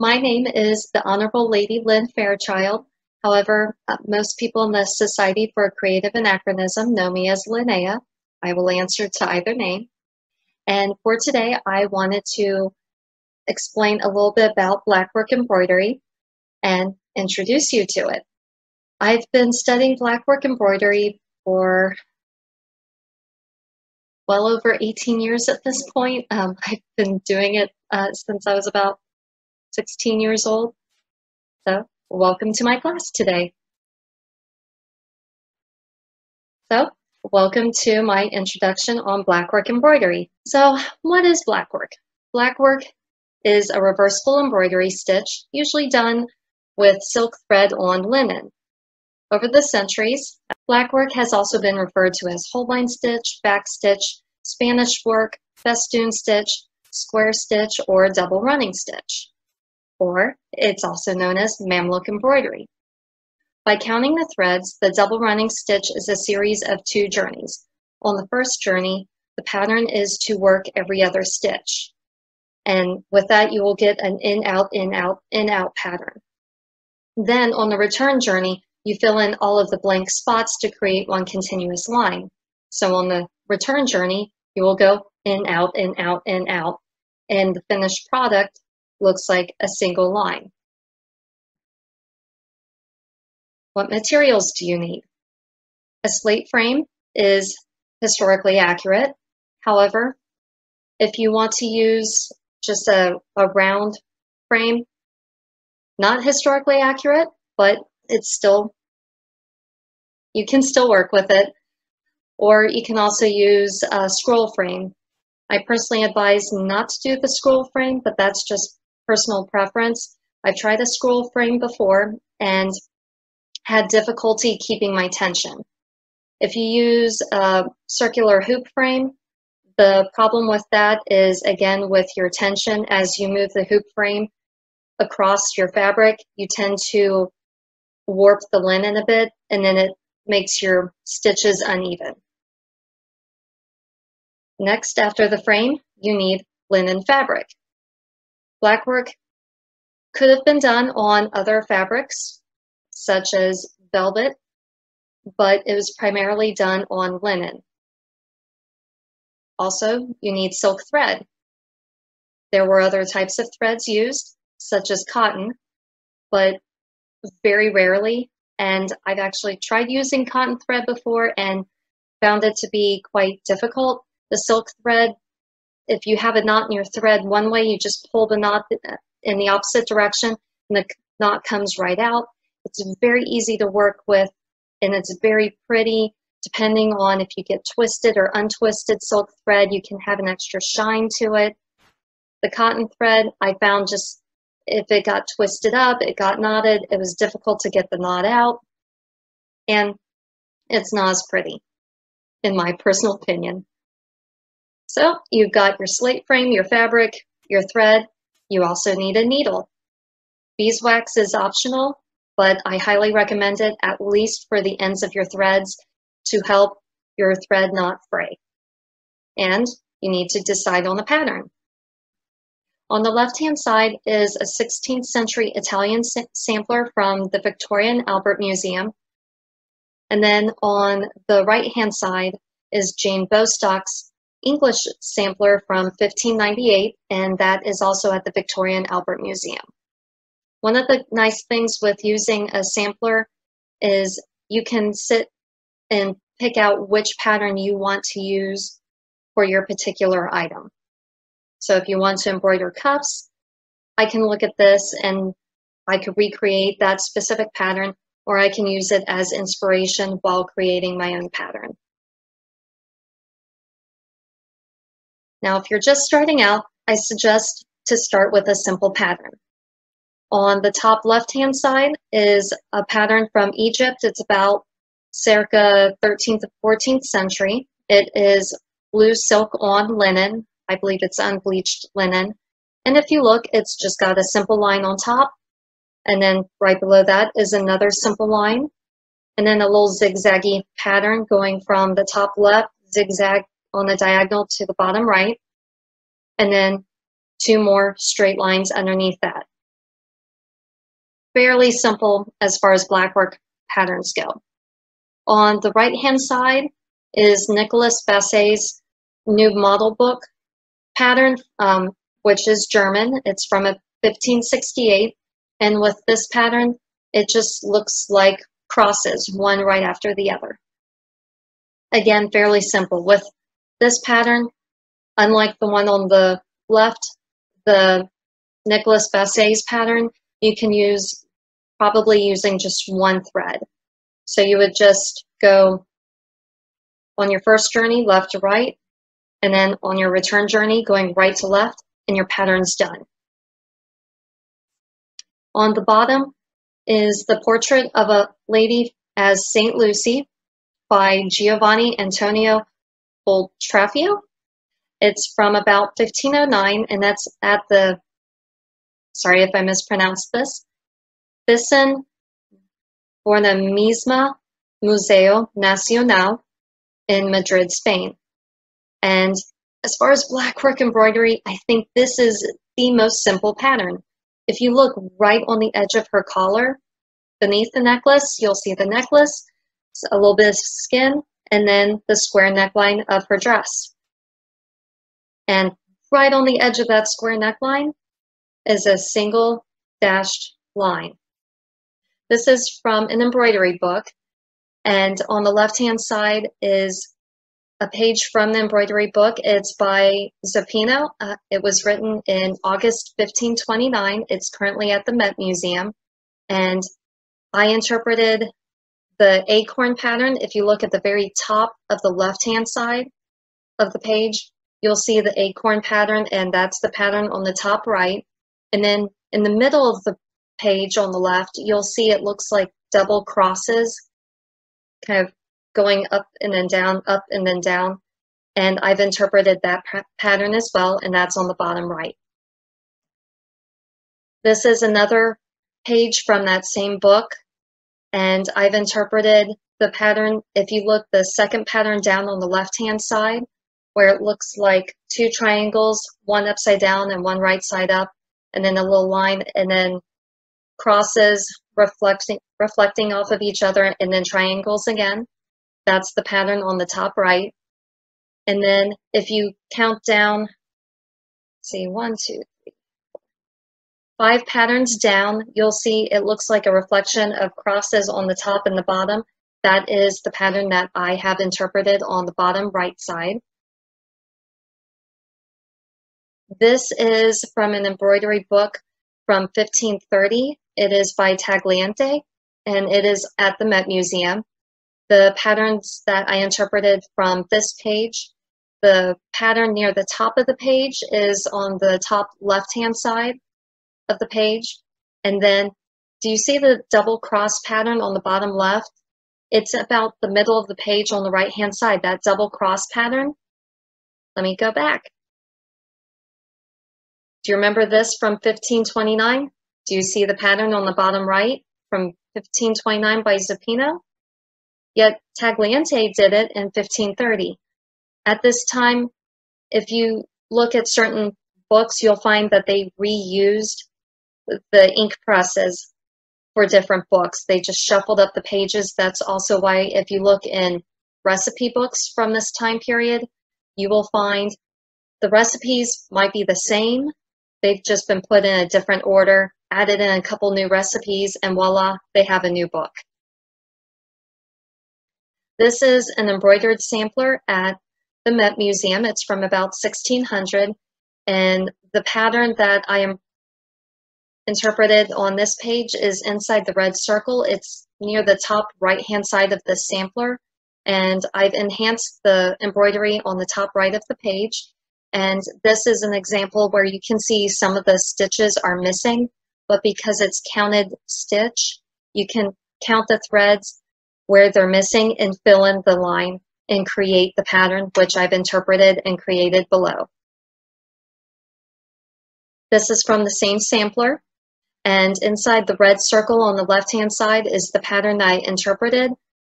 My name is the Honorable Lady Lynn Fairchild. However, most people in the Society for Creative Anachronism know me as Linnea. I will answer to either name. And for today, I wanted to explain a little bit about blackwork embroidery and introduce you to it. I've been studying blackwork embroidery for well over 18 years at this point. I've been doing it since I was about 16 years old. So welcome to my class today. So welcome to my introduction on blackwork embroidery. So what is blackwork? Blackwork is a reversible embroidery stitch, usually done with silk thread on linen. Over the centuries, blackwork has also been referred to as whole line stitch, back stitch, Spanish work, festoon stitch, square stitch, or double running stitch. Or it's also known as Mamluk embroidery. By counting the threads, the double running stitch is a series of 2 journeys. On the first journey, the pattern is to work every other stitch. And with that, you will get an in, out, in, out, in, out pattern. Then on the return journey, you fill in all of the blank spots to create one continuous line. So on the return journey, you will go in, out, in, out, in, out, and the finished product looks like a single line. What materials do you need? A slate frame is historically accurate. However, if you want to use just a round frame, not historically accurate, but it's still, you can still work with it. Or you can also use a scroll frame. I personally advise not to do the scroll frame, but that's just personal preference. I've tried a scroll frame before and had difficulty keeping my tension. If you use a circular hoop frame, the problem with that is, again, with your tension. As you move the hoop frame across your fabric, you tend to warp the linen a bit, and then it makes your stitches uneven. Next, after the frame, you need linen fabric. Blackwork could have been done on other fabrics, such as velvet, but it was primarily done on linen. Also, you need silk thread. There were other types of threads used, such as cotton, but very rarely. And I've actually tried using cotton thread before and found it to be quite difficult. The silk thread, if you have a knot in your thread one way, you just pull the knot in the opposite direction and the knot comes right out. It's very easy to work with and it's very pretty. Depending on if you get twisted or untwisted silk thread, you can have an extra shine to it. The cotton thread, I found just if it got twisted up, it got knotted, it was difficult to get the knot out, and it's not as pretty, in my personal opinion. So you've got your slate frame, your fabric, your thread. You also need a needle. Beeswax is optional, but I highly recommend it, at least for the ends of your threads, to help your thread not fray. And you need to decide on the pattern. On the left-hand side is a 16th century Italian sampler from the Victoria and Albert Museum. And then on the right-hand side is Jane Bostock's English sampler from 1598, and that is also at the Victoria and Albert Museum. One of the nice things with using a sampler is you can sit and pick out which pattern you want to use for your particular item. So if you want to embroider cuffs, I can look at this and I could recreate that specific pattern, or I can use it as inspiration while creating my own pattern. Now, if you're just starting out, I suggest to start with a simple pattern. On the top left-hand side is a pattern from Egypt. It's about circa 13th to 14th century. It is blue silk on linen. I believe it's unbleached linen. And if you look, it's just got a simple line on top. And then right below that is another simple line. And then a little zigzaggy pattern going from the top left, zigzag on the diagonal to the bottom right. And then 2 more straight lines underneath that. fairly simple as far as blackwork patterns go. On the right-hand side is Nicolas Basset's new model book pattern, which is German. It's from 1568. And with this pattern, it just looks like crosses, one right after the other. Again, fairly simple. With this pattern, unlike the one on the left, the Nicolas Basset's pattern, you can use probably using just one thread. So you would just go on your first journey, left to right, and then on your return journey, going right to left, and your pattern's done. On the bottom is the portrait of a lady as St. Lucy by Giovanni Antonio Boltraffio. It's from about 1509, and that's at the, sorry if I mispronounced this, Thyssen-Bornemisza Museo Nacional in Madrid, Spain. And as far as blackwork embroidery, I think this is the most simple pattern. If you look right on the edge of her collar, beneath the necklace, you'll see the necklace, a little bit of skin, and then the square neckline of her dress. And right on the edge of that square neckline is a single dashed line. This is from an embroidery book, and on the left-hand side is a page from the embroidery book. It's by Zappino. It was written in August 1529. It's currently at the Met Museum, and I interpreted the acorn pattern. If you look at the very top of the left-hand side of the page, you'll see the acorn pattern, and that's the pattern on the top right. And then in the middle of the page on the left, you'll see it looks like double crosses, kind of going up and then down, up and then down. And I've interpreted that pattern as well, and that's on the bottom right. This is another page from that same book, and I've interpreted the pattern. If you look, the second pattern down on the left-hand side, where it looks like two triangles, one upside down and one right side up, and then a little line, and then crosses reflecting off of each other, and then triangles again. That's the pattern on the top right. And then if you count down, see, 1, 2, 3, 4, 5 patterns down, you'll see it looks like a reflection of crosses on the top and the bottom. That is the pattern that I have interpreted on the bottom right side. This is from an embroidery book from 1530. It is by Tagliente, and it is at the Met Museum. The patterns that I interpreted from this page, the pattern near the top of the page is on the top left-hand side of the page. And then, do you see the double cross pattern on the bottom left? It's about the middle of the page on the right-hand side, that double cross pattern. Let me go back. Do you remember this from 1529? Do you see the pattern on the bottom right from 1529 by Zappino? Yet Tagliente did it in 1530. At this time, if you look at certain books, you'll find that they reused the ink presses for different books. They just shuffled up the pages. That's also why if you look in recipe books from this time period, you will find the recipes might be the same. They've just been put in a different order, added in a couple new recipes, and voila, they have a new book. This is an embroidered sampler at the Met Museum. It's from about 1600, and the pattern that I am interpreted on this page is inside the red circle. It's near the top right-hand side of the sampler, and I've enhanced the embroidery on the top right of the page. And this is an example where you can see some of the stitches are missing, but because it's counted stitch, you can count the threads where they're missing and fill in the line and create the pattern, which I've interpreted and created below. This is from the same sampler, and inside the red circle on the left-hand side is the pattern I interpreted.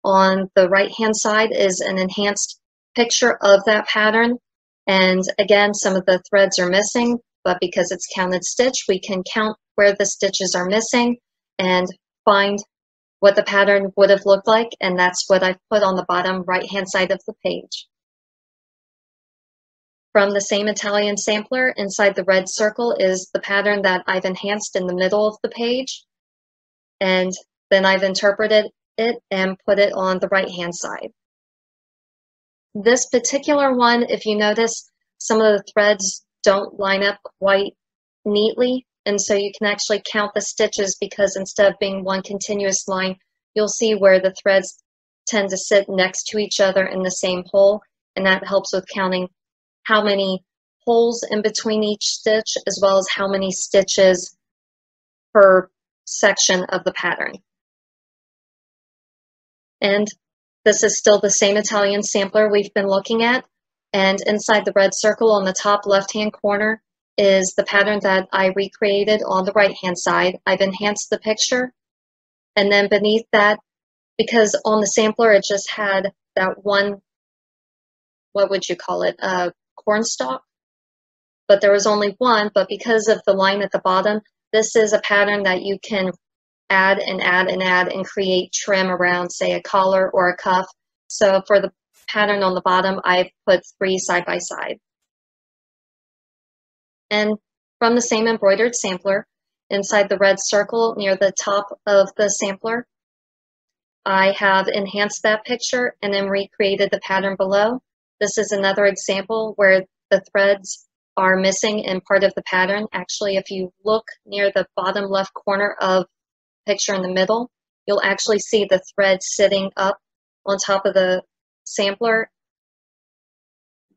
On the right-hand side is an enhanced picture of that pattern. And again, some of the threads are missing, but because it's counted stitch, we can count where the stitches are missing and find what the pattern would have looked like, and that's what I've put on the bottom right-hand side of the page. From the same Italian sampler, inside the red circle is the pattern that I've enhanced in the middle of the page, and then I've interpreted it and put it on the right-hand side. This particular one, if you notice, some of the threads don't line up quite neatly, and so you can actually count the stitches, because instead of being one continuous line, you'll see where the threads tend to sit next to each other in the same hole, and that helps with counting how many holes in between each stitch, as well as how many stitches per section of the pattern. And this is still the same Italian sampler we've been looking at, and inside the red circle on the top left-hand corner is the pattern that I recreated on the right-hand side. I've enhanced the picture, and then beneath that, because on the sampler it just had that one, what would you call it, cornstalk, but there was only one, but because of the line at the bottom, this is a pattern that you can add and add and add and create trim around, say, a collar or a cuff. So for the pattern on the bottom, I've put 3 side by side. And from the same embroidered sampler, inside the red circle near the top of the sampler, I have enhanced that picture and then recreated the pattern below. This is another example where the threads are missing in part of the pattern. Actually, if you look near the bottom left corner of the picture in the middle, you'll actually see the thread sitting up on top of the sampler.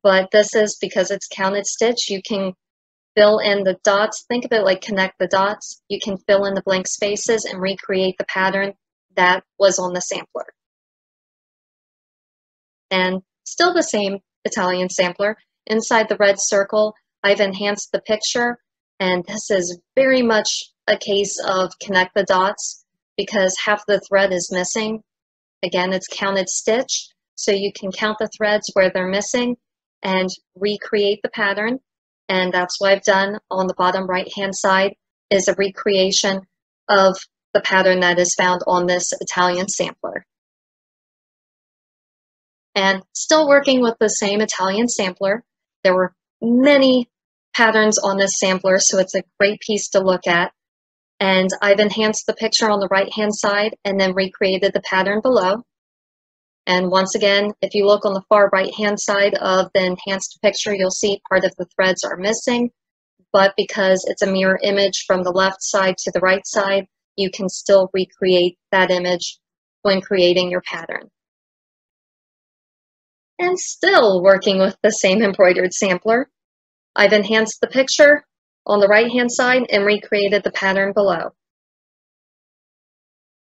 But this is because it's counted stitch. You can fill in the dots. Think of it like connect the dots. You can fill in the blank spaces and recreate the pattern that was on the sampler. And still the same Italian sampler. Inside the red circle, I've enhanced the picture, and this is very much a case of connect the dots because half the thread is missing. Again, it's counted stitch, so you can count the threads where they're missing and recreate the pattern. And that's what I've done on the bottom right-hand side, is a recreation of the pattern that is found on this Italian sampler. And still working with the same Italian sampler, there were many patterns on this sampler, so it's a great piece to look at. And I've enhanced the picture on the right-hand side and then recreated the pattern below. And once again, if you look on the far right-hand side of the enhanced picture, you'll see part of the threads are missing, but because it's a mirror image from the left side to the right side, you can still recreate that image when creating your pattern. And still working with the same embroidered sampler, I've enhanced the picture on the right-hand side and recreated the pattern below.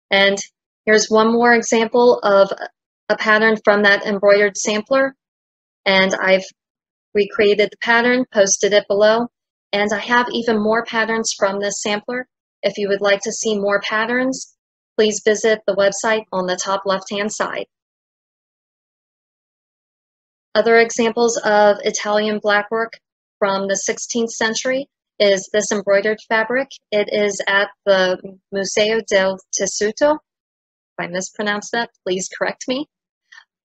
And here's one more example of a pattern from that embroidered sampler, and I've recreated the pattern, posted it below, and I have even more patterns from this sampler. If you would like to see more patterns, please visit the website on the top left-hand side. Other examples of Italian blackwork from the 16th century is this embroidered fabric. It is at the Museo del Tessuto. If I mispronounced that, please correct me.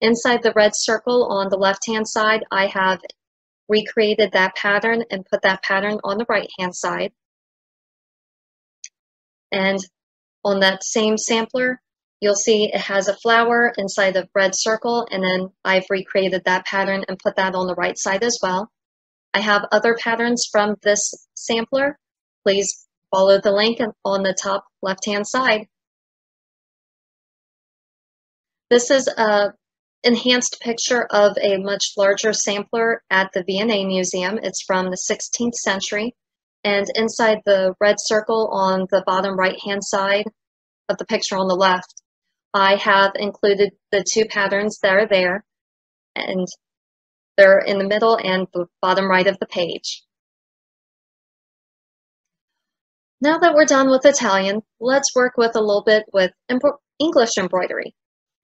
Inside the red circle on the left-hand side, I have recreated that pattern and put that pattern on the right-hand side. And on that same sampler, you'll see it has a flower inside the red circle, and then I've recreated that pattern and put that on the right side as well. I have other patterns from this sampler. Please follow the link on the top left-hand side. This is an enhanced picture of a much larger sampler at the V&A Museum. It's from the 16th century. And inside the red circle on the bottom right-hand side of the picture on the left, I have included the 2 patterns that are there, and they're in the middle and the bottom right of the page. Now that we're done with Italian, let's work with a little bit with English embroidery.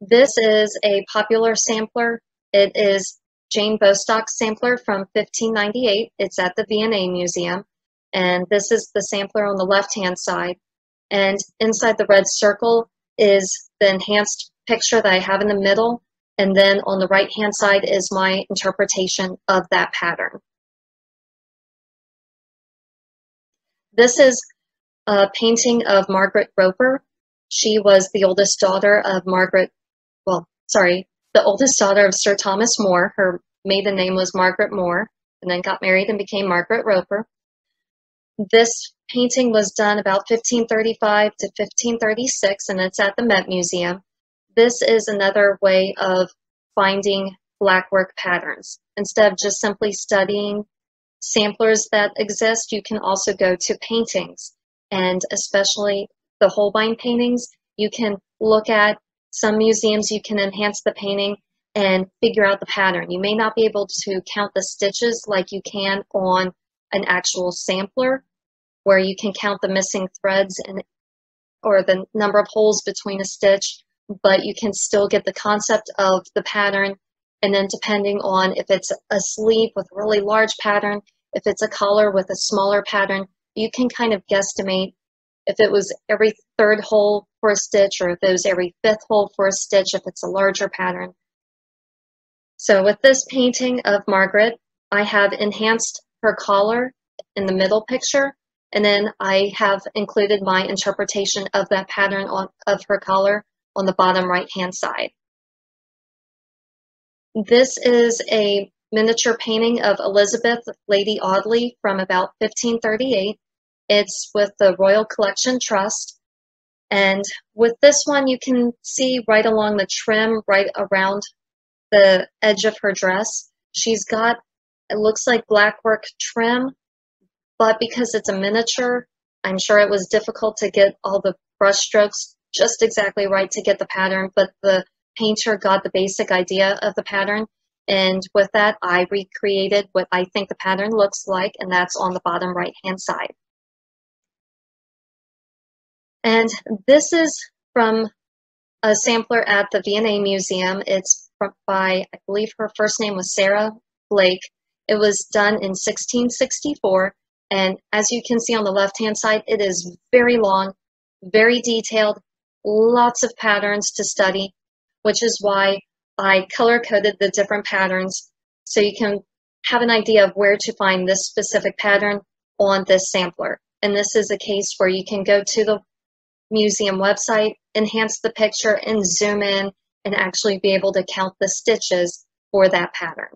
This is a popular sampler. It is Jane Bostock's sampler from 1598. It's at the V&A Museum. And this is the sampler on the left-hand side. And inside the red circle is the enhanced picture that I have in the middle. And then on the right-hand side is my interpretation of that pattern. This is a painting of Margaret Roper. She was the oldest daughter of the oldest daughter of Sir Thomas More. Her maiden name was Margaret More, and then got married and became Margaret Roper. This painting was done about 1535 to 1536, and it's at the Met Museum. This is another way of finding blackwork patterns. Instead of just simply studying samplers that exist, you can also go to paintings, and especially the Holbein paintings. You can look at some museums, you can enhance the painting and figure out the pattern. You may not be able to count the stitches like you can on an actual sampler, where you can count the missing threads or the number of holes between a stitch, but you can still get the concept of the pattern. And then depending on if it's a sleeve with a really large pattern, if it's a collar with a smaller pattern, you can kind of guesstimate if it was every third hole for a stitch or if it was every fifth hole for a stitch if it's a larger pattern. So with this painting of Margaret, I have enhanced her collar in the middle picture, and then I have included my interpretation of that pattern of her collar on the bottom right-hand side. This is a miniature painting of Elizabeth, Lady Audley from about 1538. It's with the Royal Collection Trust. And with this one, you can see right along the trim, right around the edge of her dress, she's got, it looks like blackwork trim, but because it's a miniature, I'm sure it was difficult to get all the brush strokes just exactly right to get the pattern, but the painter got the basic idea of the pattern. And with that, I recreated what I think the pattern looks like, and that's on the bottom right-hand side. And this is from a sampler at the V&A Museum. It's by, I believe her first name was Sarah Blake. It was done in 1664. And as you can see on the left-hand side, it is very long, very detailed, lots of patterns to study, which is why I color-coded the different patterns so you can have an idea of where to find this specific pattern on this sampler. And this is a case where you can go to the museum website, enhance the picture, and zoom in and actually be able to count the stitches for that pattern.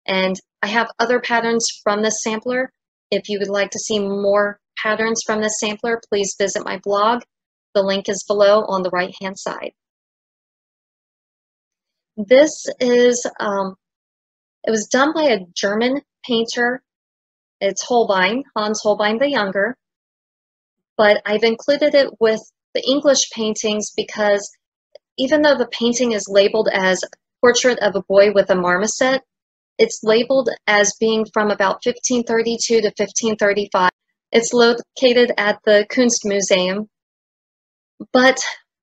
And I have other patterns from this sampler. If you would like to see more patterns from this sampler, please visit my blog. The link is below on the right-hand side. This is, it was done by a German painter. It's Holbein, Hans Holbein the Younger. But I've included it with the English paintings because even though the painting is labeled as Portrait of a Boy with a Marmoset, it's labeled as being from about 1532 to 1535. It's located at the Kunstmuseum. But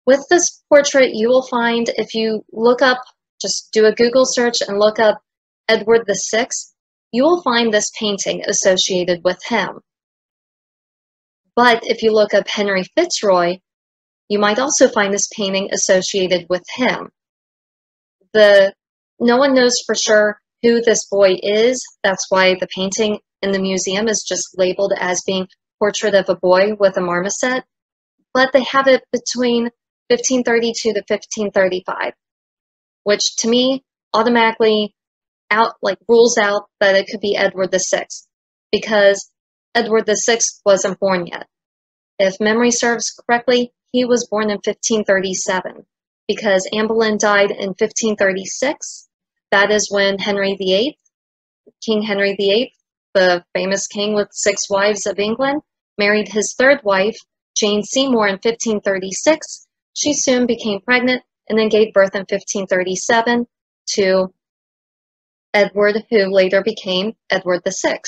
with this portrait, you will find, if you look up, just do a Google search and look up Edward VI, you will find this painting associated with him. But if you look up Henry Fitzroy, you might also find this painting associated with him. No one knows for sure who this boy is. That's why the painting in the museum is just labeled as being Portrait of a Boy with a Marmoset. But they have it between 1532 to 1535, which to me automatically rules out that it could be Edward VI, because Edward VI wasn't born yet. If memory serves correctly, he was born in 1537, because Anne Boleyn died in 1536. That is when King Henry VIII, the famous king with 6 wives of England, married his third wife, Jane Seymour, in 1536. She soon became pregnant and then gave birth in 1537 to Edward, who later became Edward VI.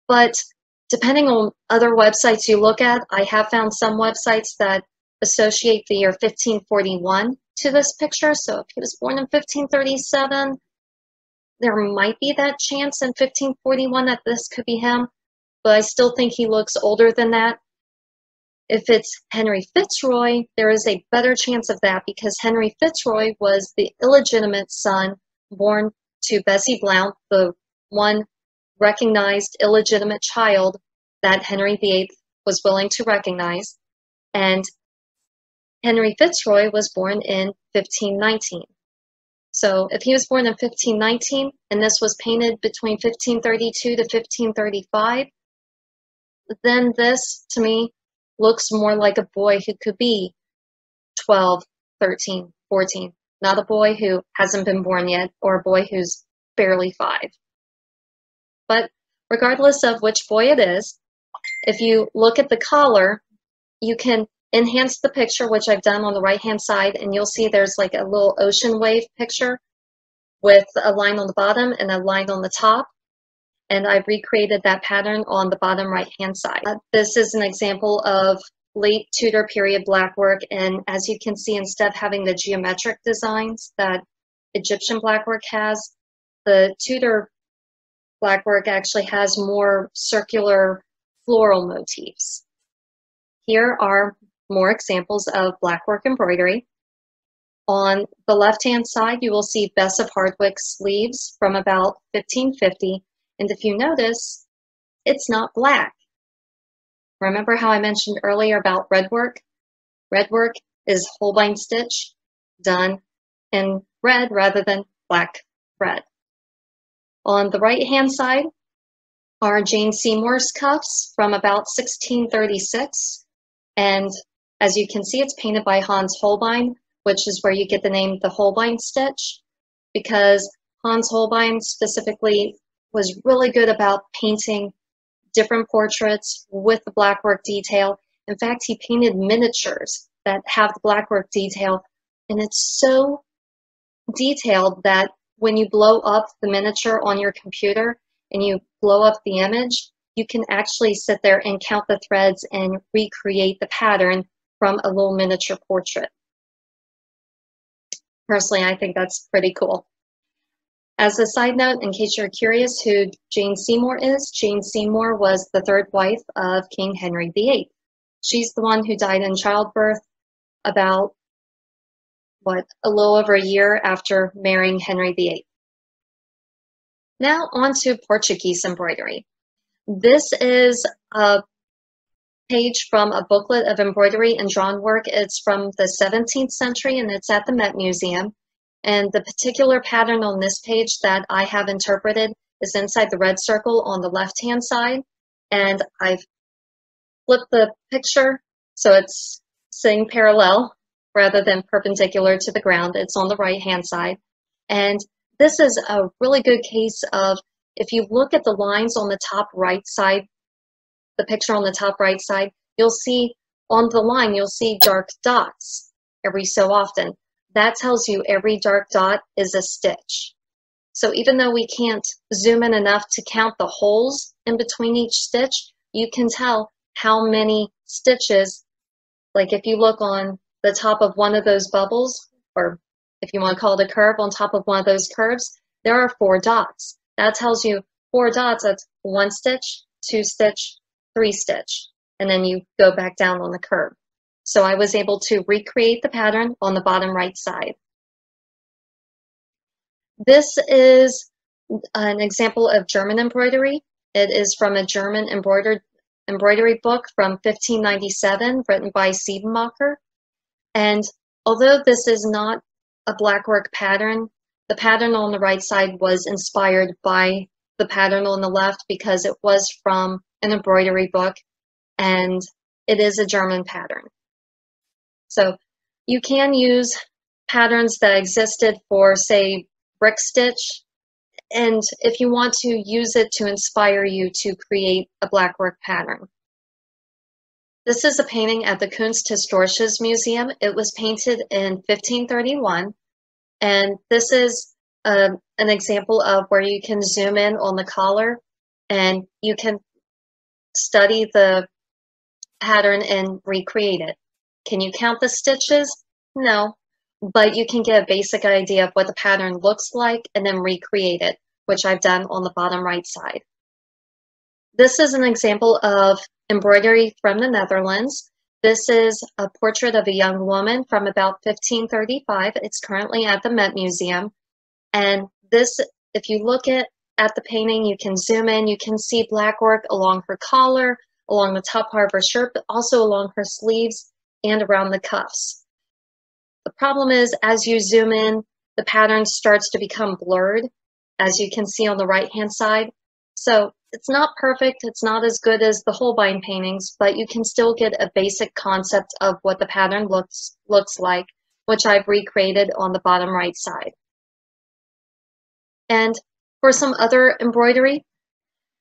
But depending on other websites you look at, I have found some websites that associate the year 1541 to this picture. So if he was born in 1537, there might be that chance in 1541 that this could be him, but I still think he looks older than that. If it's Henry Fitzroy, there is a better chance of that because Henry Fitzroy was the illegitimate son born to Bessie Blount, the one recognized illegitimate child that Henry VIII was willing to recognize. And Henry Fitzroy was born in 1519. So if he was born in 1519 and this was painted between 1532 to 1535, then this, to me, looks more like a boy who could be 12, 13, 14, not a boy who hasn't been born yet or a boy who's barely 5. But regardless of which boy it is, if you look at the collar, you can enhance the picture, which I've done on the right-hand side, and you'll see there's like a little ocean wave picture with a line on the bottom and a line on the top. And I've recreated that pattern on the bottom right-hand side. This is an example of late Tudor period blackwork, and as you can see, instead of having the geometric designs that Egyptian blackwork has, the Tudor blackwork actually has more circular floral motifs. Here are more examples of blackwork embroidery. On the left-hand side, you will see Bess of Hardwicke sleeves from about 1550, and if you notice, it's not black. Remember how I mentioned earlier about red work? Red work is Holbein stitch done in red rather than black thread. On the right-hand side are Jane Seymour's cuffs from about 1636, and as you can see, it's painted by Hans Holbein, which is where you get the name the Holbein stitch, because Hans Holbein specifically was really good about painting different portraits with the blackwork detail. In fact, he painted miniatures that have the blackwork detail, and it's so detailed that when you blow up the miniature on your computer and you blow up the image, you can actually sit there and count the threads and recreate the pattern from a little miniature portrait. Personally, I think that's pretty cool. As a side note, in case you're curious who Jane Seymour is, Jane Seymour was the third wife of King Henry VIII. She's the one who died in childbirth about, a little over a year after marrying Henry VIII. Now on to Portuguese embroidery. This is a page from a booklet of embroidery and drawn work. It's from the 17th century and it's at the Met Museum. And the particular pattern on this page that I have interpreted is inside the red circle on the left-hand side. And I've flipped the picture so it's sitting parallel rather than perpendicular to the ground. It's on the right-hand side. And this is a really good case of, if you look at the lines on the top right side, the picture on the top right side, you'll see on the line, you'll see dark dots every so often. That tells you every dark dot is a stitch. So even though we can't zoom in enough to count the holes in between each stitch, you can tell how many stitches, like if you look on the top of one of those bubbles, or if you want to call it a curve, on top of one of those curves, there are 4 dots. That tells you 4 dots, that's 1 stitch, 2 stitch, 3 stitch, and then you go back down on the curve. So I was able to recreate the pattern on the bottom right side. This is an example of German embroidery. It is from a German embroidery book from 1597 written by Siebenmacher. And although this is not a blackwork pattern, the pattern on the right side was inspired by the pattern on the left because it was from an embroidery book and it is a German pattern. So you can use patterns that existed for, say, brick stitch, and if you want to use it to inspire you to create a blackwork pattern. This is a painting at the Kunsthistorisches Museum. It was painted in 1531, and this is an example of where you can zoom in on the collar and you can study the pattern and recreate it. Can you count the stitches? No, but you can get a basic idea of what the pattern looks like and then recreate it, which I've done on the bottom right side. This is an example of embroidery from the Netherlands. This is a portrait of a young woman from about 1535. It's currently at the Met Museum. And this, if you look at the painting, you can zoom in, you can see black work along her collar, along the top part of her shirt, but also along her sleeves and around the cuffs. The problem is, as you zoom in, the pattern starts to become blurred, as you can see on the right-hand side. So it's not perfect, it's not as good as the Holbein paintings, but you can still get a basic concept of what the pattern looks like, which I've recreated on the bottom right side. And for some other embroidery,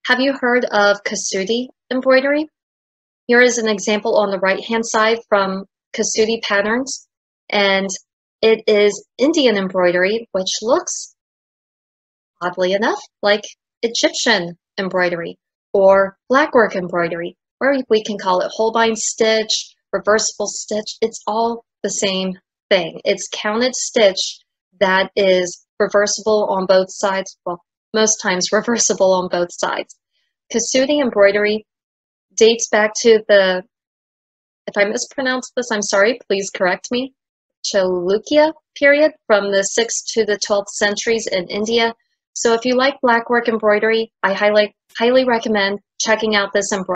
have you heard of Kasudi embroidery? Here is an example on the right-hand side from Kasudi Patterns, and it is Indian embroidery, which looks, oddly enough, like Egyptian embroidery or blackwork embroidery, or we can call it Holbein stitch, reversible stitch. It's all the same thing. It's counted stitch that is reversible on both sides. Well, most times reversible on both sides. Kasudi embroidery dates back to the, if I mispronounce this, I'm sorry, please correct me, Chalukya period from the 6th to the 12th centuries in India. So if you like blackwork embroidery, I highly recommend checking out this embroidery.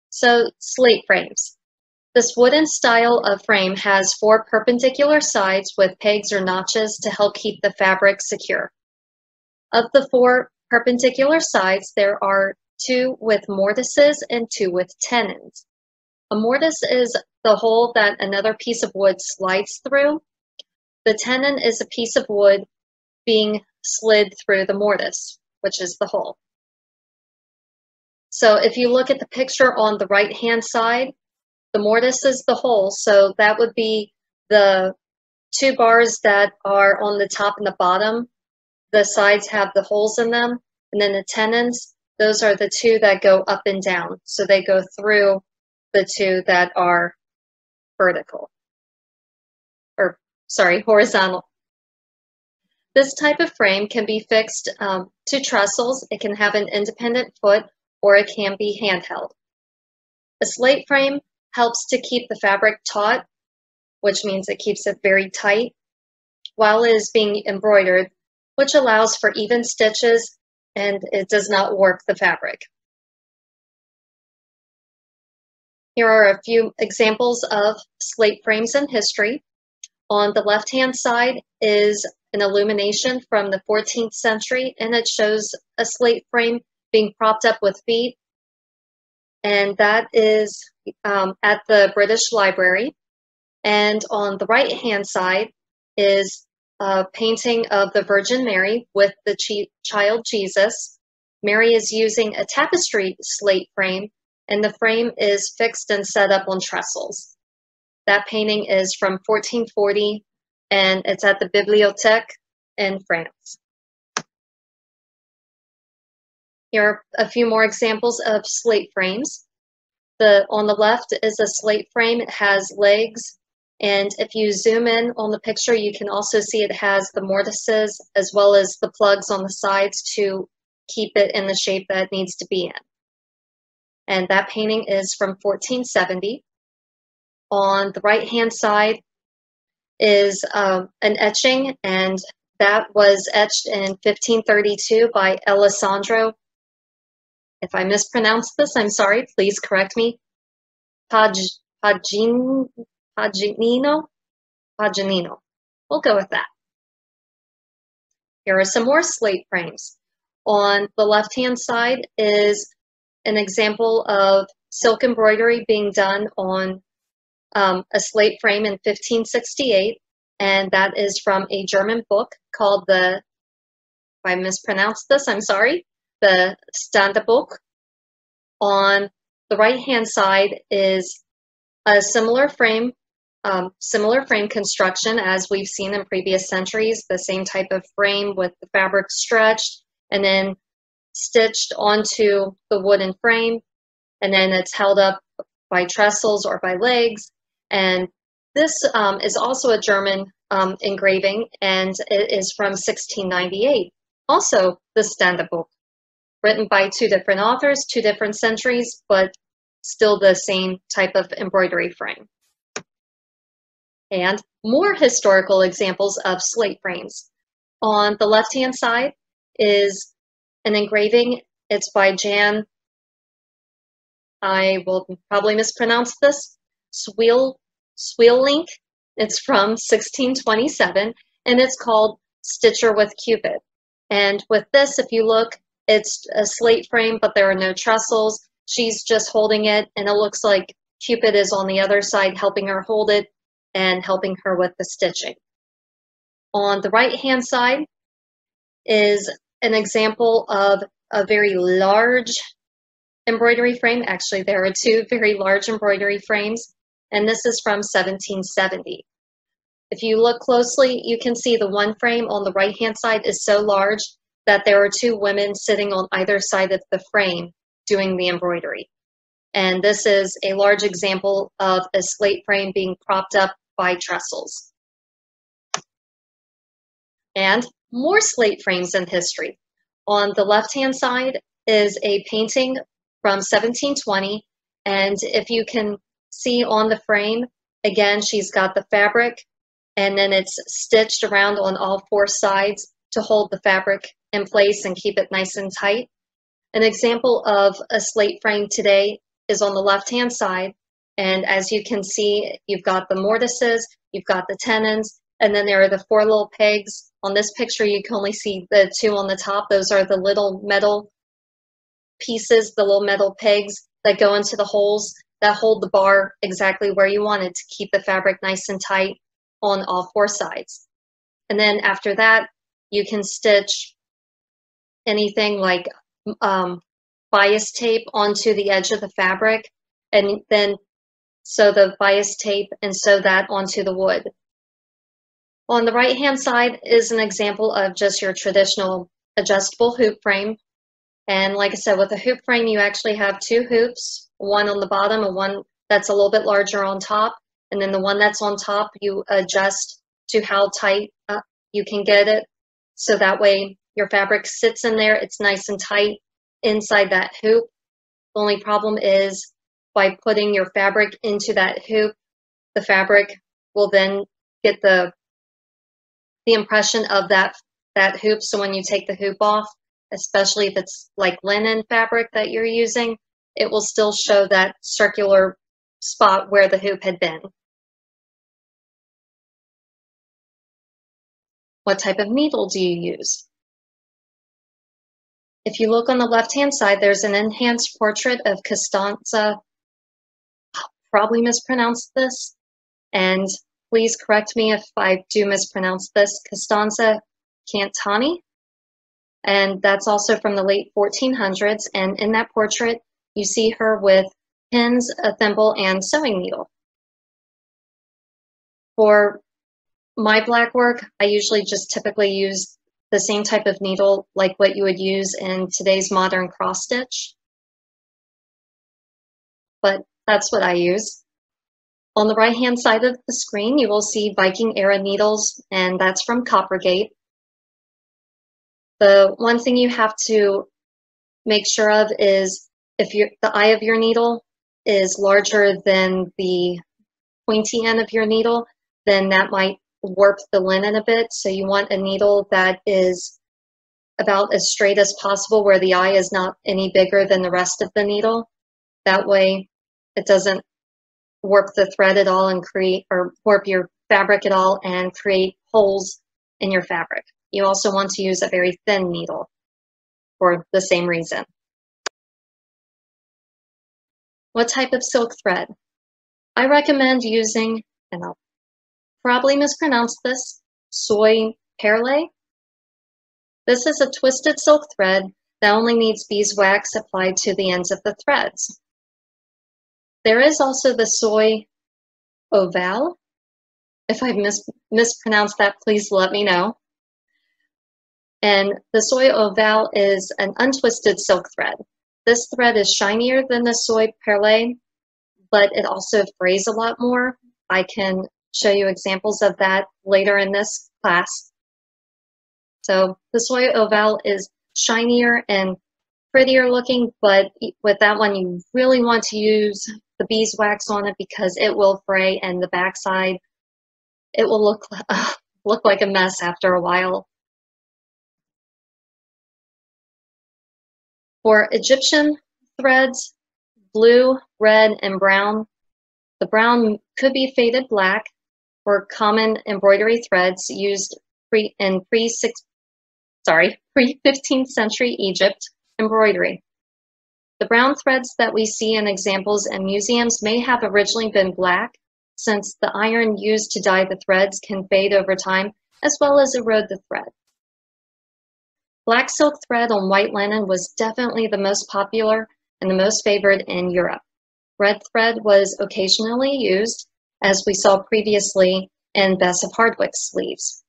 So slate frames. This wooden style of frame has 4 perpendicular sides with pegs or notches to help keep the fabric secure. Of the 4 perpendicular sides, there are 2 with mortises and 2 with tenons. A mortise is the hole that another piece of wood slides through. The tenon is a piece of wood being slid through the mortise, which is the hole. So if you look at the picture on the right-hand side, the mortise is the hole, so that would be the 2 bars that are on the top and the bottom. The sides have the holes in them, and then the tenons, those are the 2 that go up and down. So they go through the 2 that are horizontal. This type of frame can be fixed to trestles. It can have an independent foot, or it can be handheld. A slate frame helps to keep the fabric taut, which means it keeps it very tight, while it is being embroidered, which allows for even stitches and it does not warp the fabric. Here are a few examples of slate frames in history. On the left-hand side is an illumination from the 14th century, and it shows a slate frame being propped up with feet, and that is at the British Library. And on the right-hand side is a painting of the Virgin Mary with the child Jesus. Mary is using a tapestry slate frame, and the frame is fixed and set up on trestles. That painting is from 1440, and it's at the Bibliothèque in France. Here are a few more examples of slate frames. On the left is a slate frame. It has legs, and if you zoom in on the picture, you can also see it has the mortises as well as the plugs on the sides to keep it in the shape that it needs to be in. And that painting is from 1470. On the right-hand side is an etching, and that was etched in 1532 by Alessandro. If I mispronounce this, I'm sorry, please correct me. Paganino? We'll go with that. Here are some more slate frames. On the left-hand side is an example of silk embroidery being done on a slate frame in 1568, and that is from a German book called if I mispronounced this, I'm sorry, the Standardbuch. On the right-hand side is a similar frame construction as we've seen in previous centuries, the same type of frame with the fabric stretched and then stitched onto the wooden frame, and then it's held up by trestles or by legs. And this is also a German engraving, and it is from 1698. Also the Standardbuch, written by 2 different authors, 2 different centuries, but still the same type of embroidery frame. And more historical examples of slate frames. On the left-hand side is an engraving. It's by Jan, I will probably mispronounce this, Sweelinck. It's from 1627, and it's called Stitcher with Cupid. And with this, if you look, it's a slate frame, but there are no trestles. She's just holding it, and it looks like Cupid is on the other side helping her hold it and helping her with the stitching. On the right-hand side is an example of a very large embroidery frame. Actually, there are two very large embroidery frames, and this is from 1770. If you look closely, you can see the one frame on the right-hand side is so large that there are two women sitting on either side of the frame doing the embroidery. And this is a large example of a slate frame being propped up by trestles. And more slate frames in history. On the left-hand side is a painting from 1720, and if you can see on the frame, again, she's got the fabric, and then it's stitched around on all four sides to hold the fabric in place and keep it nice and tight. An example of a slate frame today is on the left-hand side, and as you can see, you've got the mortises, you've got the tenons, and then there are the four little pegs. On this picture, you can only see the two on the top. Those are the little metal pieces, the little metal pegs that go into the holes that hold the bar exactly where you want it to keep the fabric nice and tight on all four sides. And then after that, you can stitch anything like bias tape onto the edge of the fabric, and then sew the bias tape and sew that onto the wood. On the right-hand side is an example of just your traditional adjustable hoop frame. And like I said, with a hoop frame, you actually have two hoops, one on the bottom and one that's a little bit larger on top. And then the one that's on top, you adjust to how tight you can get it. So that way your fabric sits in there, it's nice and tight inside that hoop. The only problem is by putting your fabric into that hoop, the fabric will then get the impression of that hoop. So when you take the hoop off, especially if it's like linen fabric that you're using, it will still show that circular spot where the hoop had been. What type of needle do you use? If you look on the left-hand side, there's an enhanced portrait of Costanza. I'll probably mispronounce this, and please correct me if I do mispronounce this, Costanza Cantani. And that's also from the late 1400s. And in that portrait, you see her with pins, a thimble, and sewing needle. For my black work, I usually just typically use the same type of needle like what you would use in today's modern cross stitch. But that's what I use. On the right-hand side of the screen, you will see Viking era needles, and that's from Coppergate. The one thing you have to make sure of is if the eye of your needle is larger than the pointy end of your needle, then that might warp the linen a bit. So you want a needle that is about as straight as possible, where the eye is not any bigger than the rest of the needle. That way it doesn't warp the thread at all and warp your fabric at all and create holes in your fabric. You also want to use a very thin needle for the same reason. What type of silk thread? I recommend using, and I'll probably mispronounce this, soie perle. This is a twisted silk thread that only needs beeswax applied to the ends of the threads. There is also the soie ovale. If I mispronounced that, please let me know. And the soie ovale is an untwisted silk thread. This thread is shinier than the soie perle, but it also frays a lot more. I can show you examples of that later in this class. So the soie ovale is shinier and prettier looking, but with that one, you really want to use the beeswax on it because it will fray, and the backside, it will look like a mess after a while. For Egyptian threads, blue, red, and brown, the brown could be faded black, or common embroidery threads used in pre-15th century Egypt embroidery. The brown threads that we see in examples in museums may have originally been black, since the iron used to dye the threads can fade over time as well as erode the thread. Black silk thread on white linen was definitely the most popular and the most favored in Europe. Red thread was occasionally used, as we saw previously in Bess of Hardwicke's sleeves.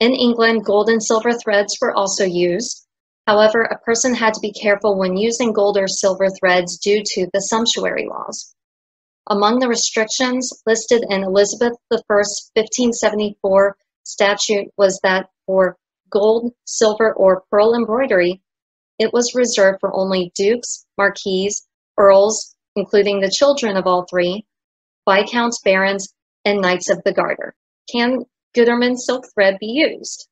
In England, gold and silver threads were also used. However, a person had to be careful when using gold or silver threads due to the sumptuary laws. Among the restrictions listed in Elizabeth I's 1574 statute was that for gold, silver, or pearl embroidery, it was reserved for only dukes, marquises, earls, including the children of all three, viscounts, barons, and knights of the garter. Can Gutermann silk thread be used?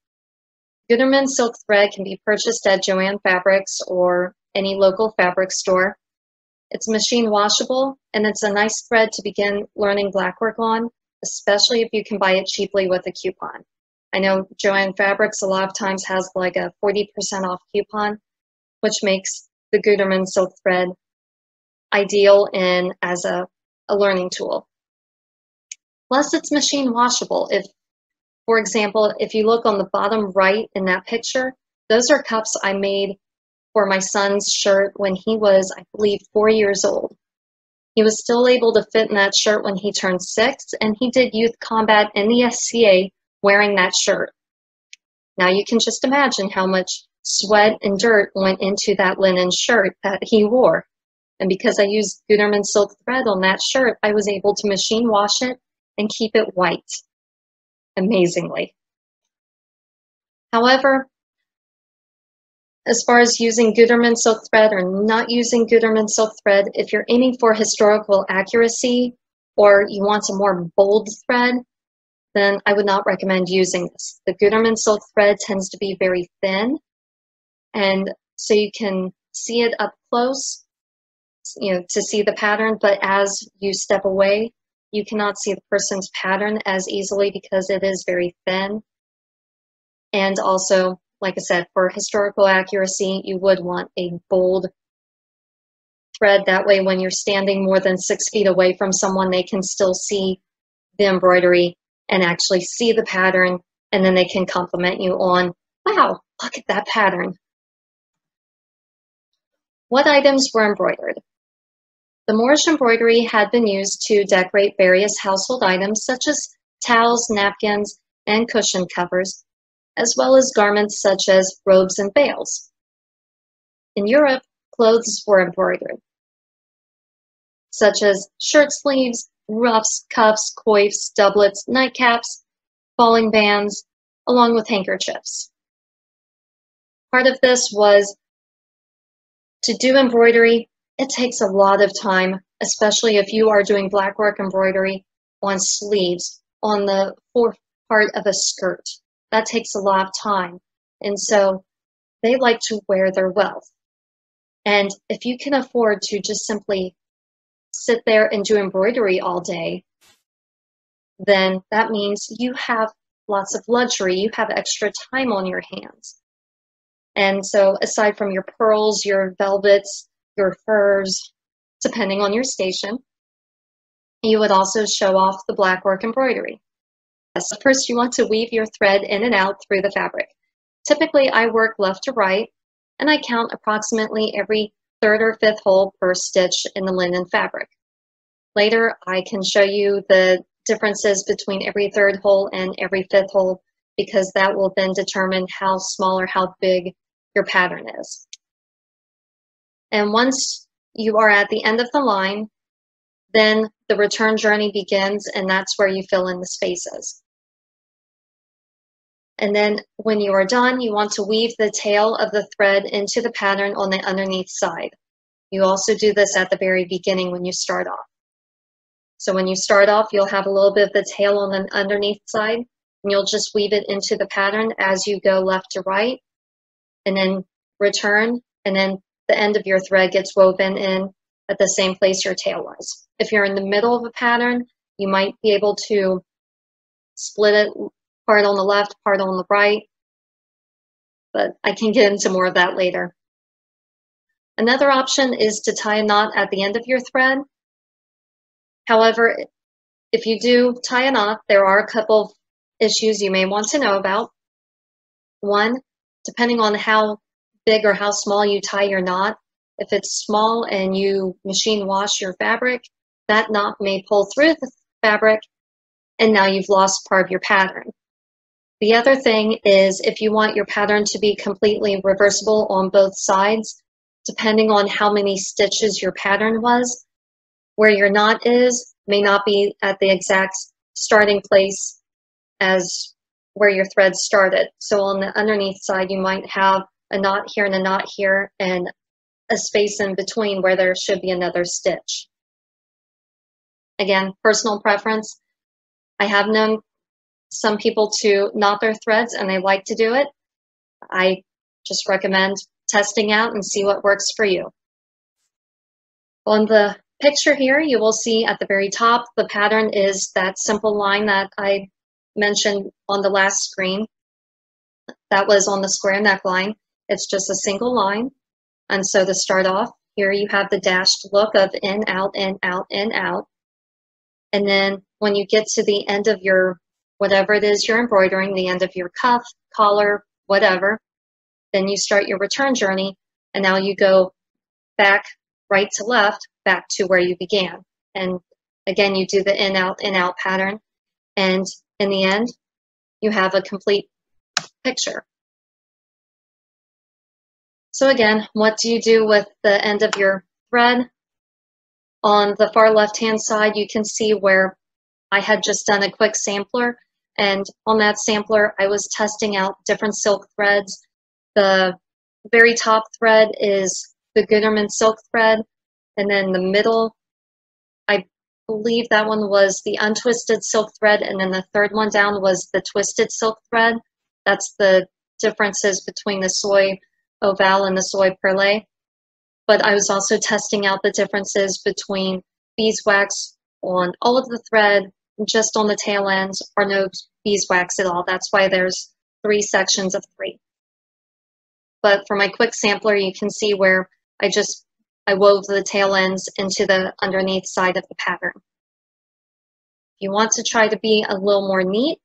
Gutermann silk thread can be purchased at Joann Fabrics or any local fabric store. It's machine washable, and it's a nice thread to begin learning blackwork on, especially if you can buy it cheaply with a coupon. I know Joann Fabrics a lot of times has like a 40% off coupon, which makes the Gutermann silk thread ideal as a learning tool. Plus, it's machine washable. For example, if you look on the bottom right in that picture, those are cuffs I made for my son's shirt when he was, I believe, 4 years old. He was still able to fit in that shirt when he turned 6, and he did youth combat in the SCA wearing that shirt. Now you can just imagine how much sweat and dirt went into that linen shirt that he wore. And because I used Gutermann silk thread on that shirt, I was able to machine wash it and keep it white, amazingly. However, as far as using Gutermann silk thread or not using Gutermann silk thread, if you're aiming for historical accuracy or you want a more bold thread, then I would not recommend using this. The Gutermann silk thread tends to be very thin, and so you can see it up close, to see the pattern, but as you step away, you cannot see the person's pattern as easily because it is very thin. And also, like I said, for historical accuracy, you would want a bold thread. That way, when you're standing more than 6 feet away from someone, they can still see the embroidery and actually see the pattern, and then they can compliment you on, wow, look at that pattern. What items were embroidered? The Moorish embroidery had been used to decorate various household items such as towels, napkins, and cushion covers, as well as garments such as robes and veils. In Europe, clothes were embroidered, such as shirt sleeves, ruffs, cuffs, coifs, doublets, nightcaps, falling bands, along with handkerchiefs. Part of this was to do embroidery. It takes a lot of time, especially if you are doing blackwork embroidery on sleeves, on the fourth part of a skirt. That takes a lot of time. And so they like to wear their wealth. And if you can afford to just simply sit there and do embroidery all day, then that means you have lots of luxury. You have extra time on your hands. And so aside from your pearls, your velvets, your furs, depending on your station, you would also show off the blackwork embroidery. So first, you want to weave your thread in and out through the fabric. Typically, I work left to right, and I count approximately every 3rd or 5th hole per stitch in the linen fabric. Later, I can show you the differences between every 3rd hole and every 5th hole, because that will then determine how small or how big your pattern is. And once you are at the end of the line, then the return journey begins, and that's where you fill in the spaces. And then when you are done, you want to weave the tail of the thread into the pattern on the underneath side. You also do this at the very beginning when you start off. So when you start off, you'll have a little bit of the tail on the underneath side, and you'll just weave it into the pattern as you go left to right, and then return, and then the end of your thread gets woven in at the same place your tail was. If you're in the middle of a pattern, you might be able to split it, part on the left, part on the right, but I can get into more of that later. Another option is to tie a knot at the end of your thread. However, if you do tie a knot, there are a couple of issues you may want to know about. One, depending on how big or how small you tie your knot, if it's small and you machine wash your fabric, that knot may pull through the fabric and now you've lost part of your pattern. The other thing is if you want your pattern to be completely reversible on both sides, depending on how many stitches your pattern was, where your knot is may not be at the exact starting place as where your thread started. So on the underneath side, you might have a knot here and a knot here and a space in between where there should be another stitch. Again, personal preference. I have known some people to knot their threads and they like to do it. I just recommend testing out and see what works for you. On the picture here, you will see at the very top, the pattern is that simple line that I mentioned on the last screen. That was on the square neckline. It's just a single line. And so to start off, here you have the dashed look of in, out, in, out, in, out. And then when you get to the end of your, whatever it is you're embroidering, the end of your cuff, collar, whatever, then you start your return journey. And now you go back, right to left, back to where you began. And again, you do the in, out pattern. And in the end, you have a complete picture. So again, what do you do with the end of your thread? On the far left-hand side, you can see where I had just done a quick sampler. And on that sampler, I was testing out different silk threads. The very top thread is the Gutermann silk thread. And then the middle, I believe that one was the untwisted silk thread. And then the third one down was the twisted silk thread. That's the differences between the soie ovale and the soie perlée. But I was also testing out the differences between beeswax on all of the thread, just on the tail ends, or no beeswax at all. That's why there's 3 sections of 3. But for my quick sampler, you can see where I wove the tail ends into the underneath side of the pattern. If you want to try to be a little more neat,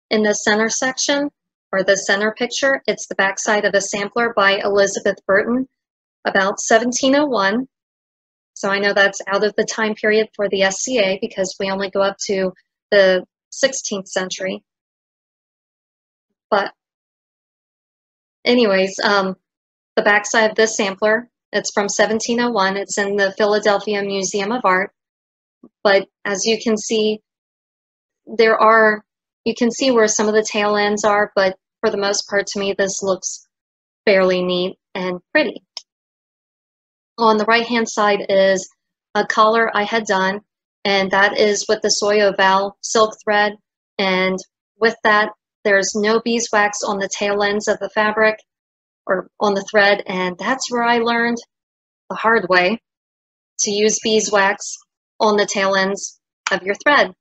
in the center section, or the center picture, it's the backside of a sampler by Elizabeth Burton, about 1701. So I know that's out of the time period for the SCA because we only go up to the 16th century. But anyways, the backside of this sampler, it's from 1701. It's in the Philadelphia Museum of Art. But as you can see, you can see where some of the tail ends are, but for the most part, to me, this looks fairly neat and pretty. On the right-hand side is a collar I had done, and that is with the soie ovale silk thread. And with that, there's no beeswax on the tail ends of the fabric or on the thread, and that's where I learned the hard way to use beeswax on the tail ends of your thread.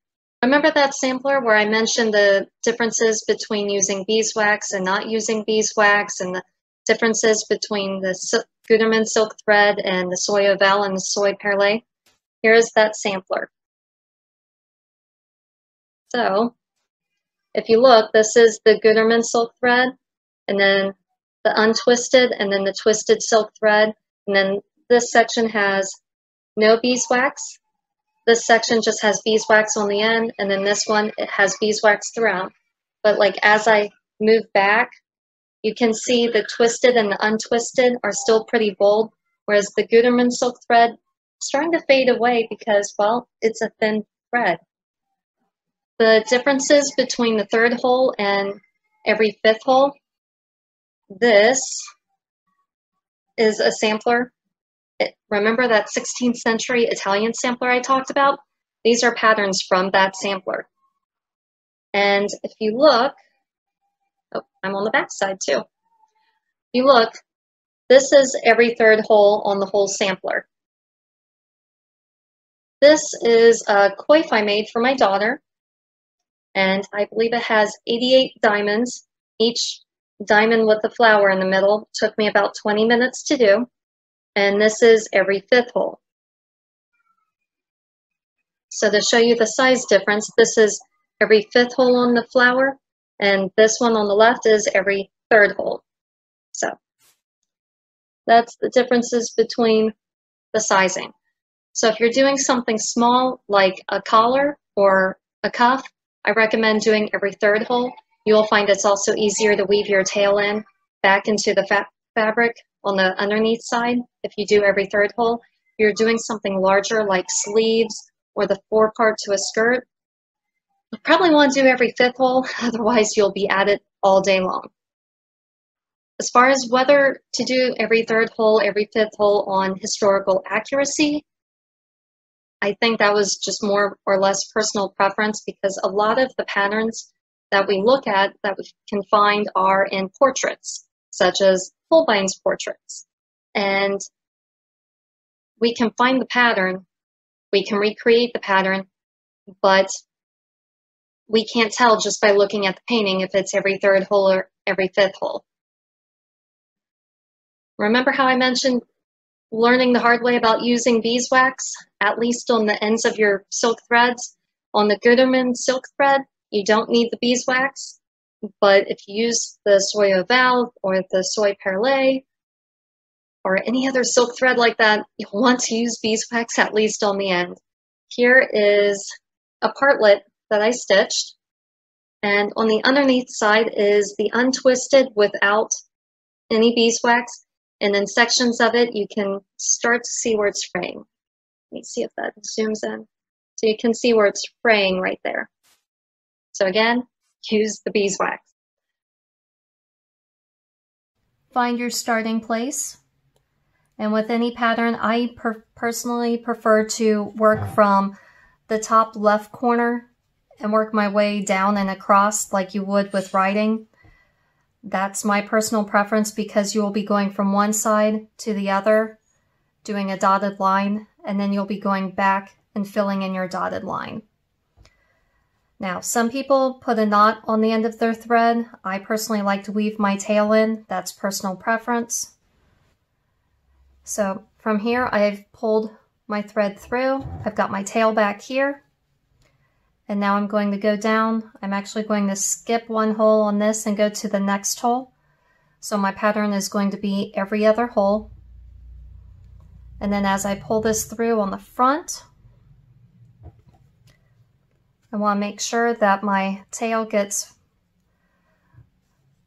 Remember that sampler where I mentioned the differences between using beeswax and not using beeswax, and the differences between the Gutermann silk thread and the soie ovale and the soie perlée? Here is that sampler. So if you look, this is the Gutermann silk thread, and then the untwisted, and then the twisted silk thread, and then this section has no beeswax. This section just has beeswax on the end, and then this one, it has beeswax throughout. But like as I move back, you can see the twisted and the untwisted are still pretty bold, whereas the Gutermann silk thread is starting to fade away because, well, it's a thin thread. The differences between the third hole and every fifth hole. This is a sampler. Remember that 16th century Italian sampler I talked about? These are patterns from that sampler. And if you look, oh, I'm on the back side too. If you look, this is every third hole on the whole sampler. This is a coif I made for my daughter, and I believe it has 88 diamonds. Each diamond with the flower in the middle took me about 20 minutes to do, and this is every fifth hole. So to show you the size difference, this is every fifth hole on the flower, and this one on the left is every third hole. So that's the differences between the sizing. So if you're doing something small like a collar or a cuff, I recommend doing every third hole. You'll find it's also easier to weave your tail in back into the fabric on the underneath side if you do every third hole. If you're doing something larger like sleeves or the forepart to a skirt, you probably want to do every fifth hole, otherwise you'll be at it all day long. As far as whether to do every third hole, every fifth hole on historical accuracy, I think that was just more or less personal preference, because a lot of the patterns that we look at that we can find are in portraits, such as Holbein's portraits. And we can find the pattern, we can recreate the pattern, but we can't tell just by looking at the painting if it's every third hole or every fifth hole. Remember how I mentioned learning the hard way about using beeswax, at least on the ends of your silk threads? On the Gutermann silk thread, you don't need the beeswax, but if you use the soie ovale or the soie perlée or any other silk thread like that, you'll want to use beeswax at least on the end. Here is a partlet that I stitched, and on the underneath side is the untwisted without any beeswax, and in sections of it you can start to see where it's fraying. Let me see if that zooms in. So you can see where it's fraying right there. So again, use the beeswax. Find your starting place. And with any pattern, I personally prefer to work from the top left corner and work my way down and across like you would with writing. That's my personal preference, because you will be going from one side to the other, doing a dotted line, and then you'll be going back and filling in your dotted line. Now, some people put a knot on the end of their thread. I personally like to weave my tail in. That's personal preference. So from here, I've pulled my thread through. I've got my tail back here. And now I'm going to go down. I'm actually going to skip one hole on this and go to the next hole. So my pattern is going to be every other hole. And then as I pull this through on the front, I want to make sure that my tail gets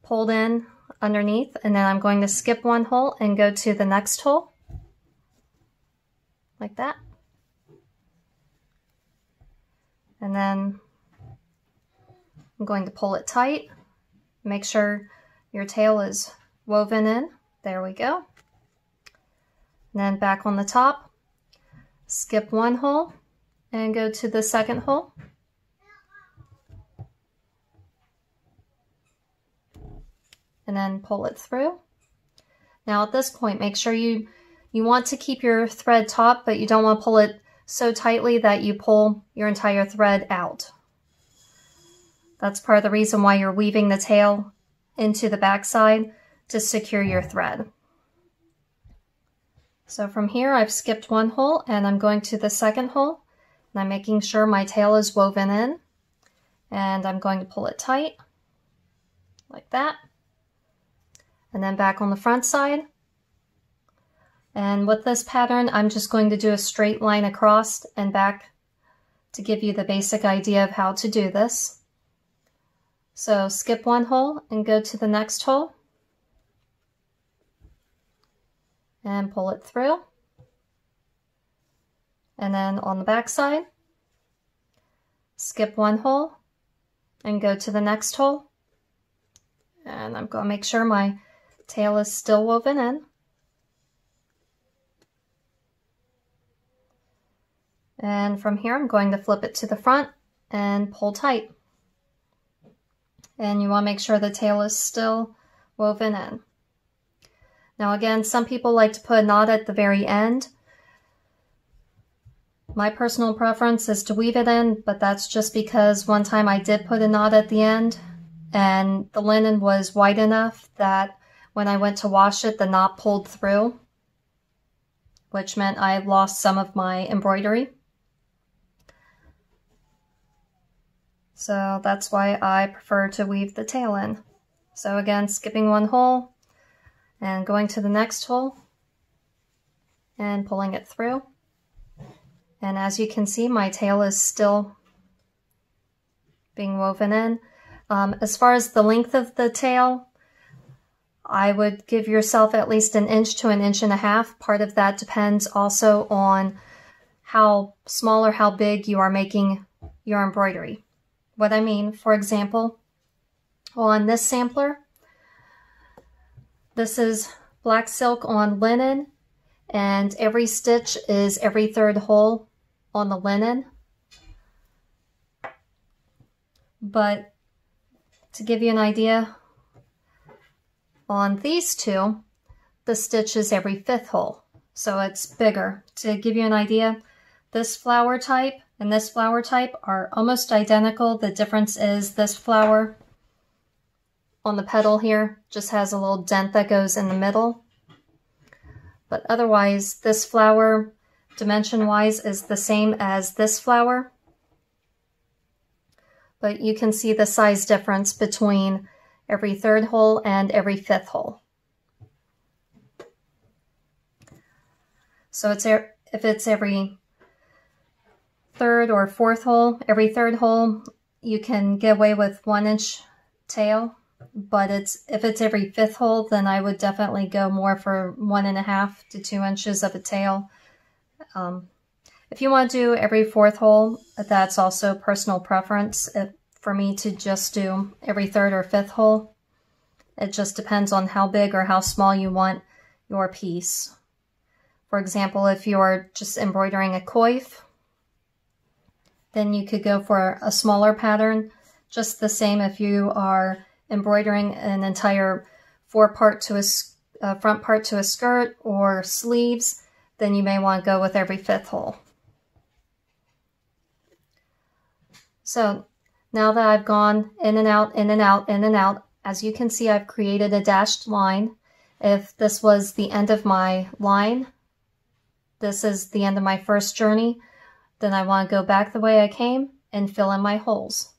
pulled in underneath, and then I'm going to skip one hole and go to the next hole, like that. And then I'm going to pull it tight. Make sure your tail is woven in. There we go. And then back on the top, skip one hole and go to the second hole. And then pull it through. Now at this point, make sure you want to keep your thread taut, but you don't want to pull it so tightly that you pull your entire thread out. That's part of the reason why you're weaving the tail into the back side, to secure your thread. So from here, I've skipped one hole and I'm going to the second hole, and I'm making sure my tail is woven in, and I'm going to pull it tight like that. And then back on the front side. And with this pattern, I'm just going to do a straight line across and back to give you the basic idea of how to do this. So skip one hole and go to the next hole and pull it through. And then on the back side, skip one hole and go to the next hole And I'm going to make sure my tail is still woven in. And from here, I'm going to flip it to the front and pull tight. And you want to make sure the tail is still woven in. Now again, some people like to put a knot at the very end. My personal preference is to weave it in, but that's just because one time I did put a knot at the end and the linen was white enough that when I went to wash it, the knot pulled through, which meant I lost some of my embroidery. So that's why I prefer to weave the tail in. So again, skipping one hole and going to the next hole and pulling it through. And as you can see, my tail is still being woven in. As far as the length of the tail, I would give yourself at least 1 inch to 1.5 inches. Part of that depends also on how small or how big you are making your embroidery. What I mean, for example, on this sampler, this is black silk on linen, and every stitch is every 3rd hole on the linen. But to give you an idea, on these two, the stitch is every 5th hole, so it's bigger. To give you an idea, this flower type and this flower type are almost identical. The difference is this flower on the petal here just has a little dent that goes in the middle. But otherwise, this flower, dimension-wise, is the same as this flower. But you can see the size difference between every 3rd hole and every 5th hole. So if it's every 3rd or 4th hole, every 3rd hole, you can get away with 1 inch tail. But if it's every 5th hole, then I would definitely go more for 1.5 to 2 inches of a tail. If you want to do every 4th hole, that's also personal preference. For me to just do every 3rd or 5th hole, it just depends on how big or how small you want your piece. For example, if you're just embroidering a coif, then you could go for a smaller pattern. Just the same if you are embroidering an entire front part to a skirt or sleeves, then you may want to go with every 5th hole. So now that I've gone in and out, in and out, in and out, as you can see, I've created a dashed line. If this was the end of my line, this is the end of my first journey, then I want to go back the way I came and fill in my holes.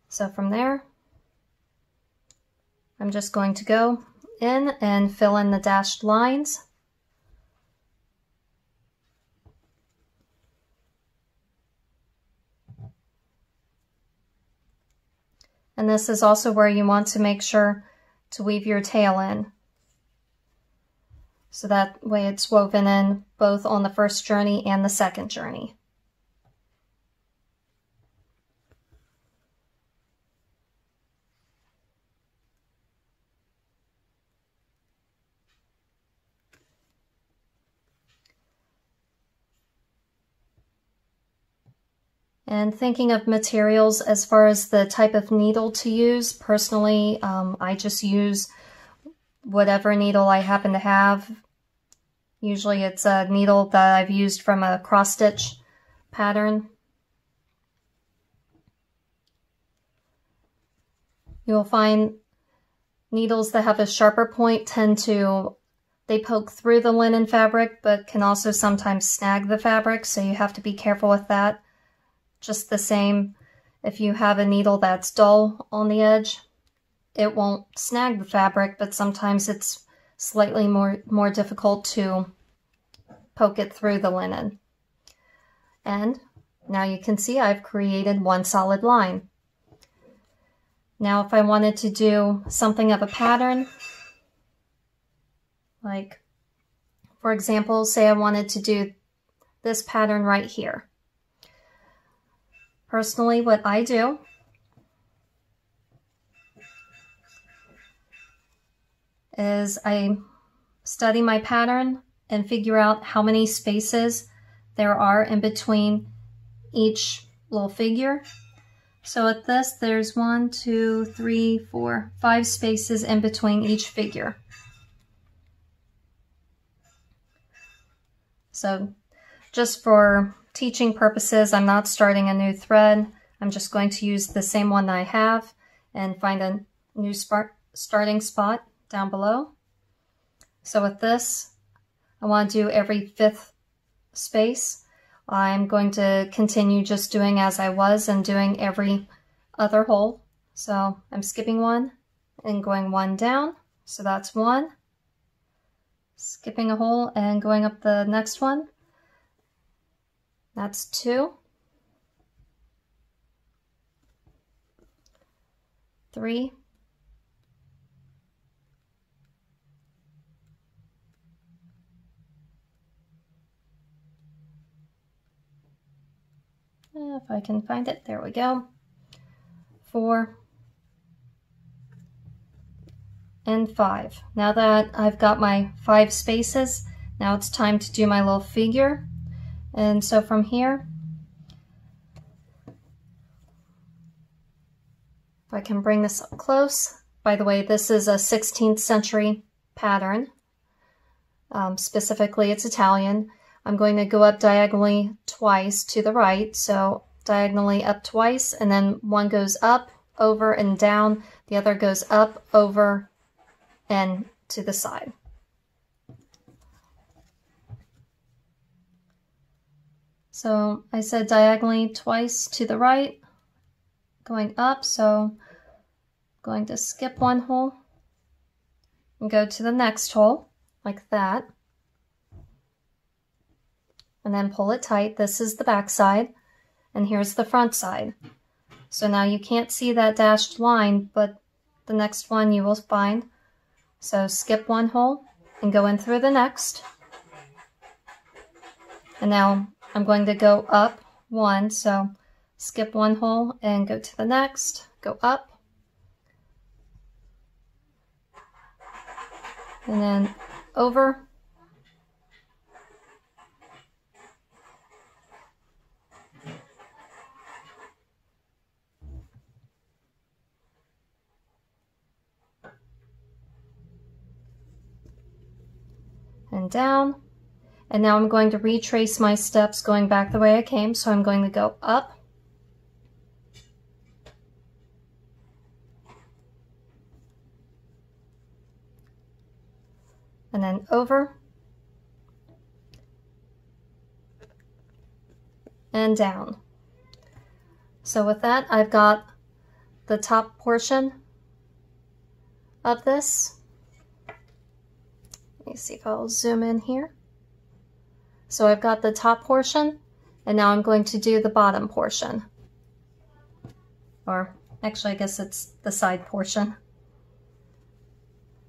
So from there, I'm just going to go in and fill in the dashed lines. And this is also where you want to make sure to weave your tail in. So that way it's woven in both on the first journey and the second journey. And thinking of materials as far as the type of needle to use, personally, I just use whatever needle I happen to have. Usually it's a needle that I've used from a cross-stitch pattern. You'll find needles that have a sharper point they poke through the linen fabric, but can also sometimes snag the fabric, so you have to be careful with that. Just the same, if you have a needle that's dull on the edge, it won't snag the fabric, but sometimes it's slightly more difficult to poke it through the linen. And now you can see I've created one solid line. Now if I wanted to do something of a pattern, like for example, say I wanted to do this pattern right here. Personally, what I do is I study my pattern and figure out how many spaces there are in between each little figure. So at this, there's 1, 2, 3, 4, 5 spaces in between each figure. So just for teaching purposes, I'm not starting a new thread. I'm just going to use the same one that I have and find a new starting spot down below. So with this, I want to do every 5th space. I'm going to continue just doing as I was and doing every other hole. So I'm skipping 1 and going 1 down. So that's 1. Skipping a hole and going up the next one. That's 2. 3. 4. If I can find it, there we go. 4. And 5. Now that I've got my 5 spaces, now it's time to do my little figure. And so from here, if I can bring this up close. By the way, this is a 16th century pattern. Specifically, it's Italian. I'm going to go up diagonally twice to the right. So diagonally up twice, and then one goes up, over, and down. The other goes up, over, and to the side. So I said diagonally twice to the right, going up, so going to skip 1 hole and go to the next hole, like that. And then pull it tight. This is the back side, and here's the front side. So now you can't see that dashed line, but the next one you will find. So skip 1 hole and go in through the next. And now I'm going to go up 1, so skip 1 hole and go to the next, go up. And then over. And down. And now I'm going to retrace my steps going back the way I came. So I'm going to go up. And then over. And down. So with that, I've got the top portion of this. Let me see if I'll zoom in here. So I've got the top portion, and now I'm going to do the bottom portion. Or actually, I guess it's the side portion.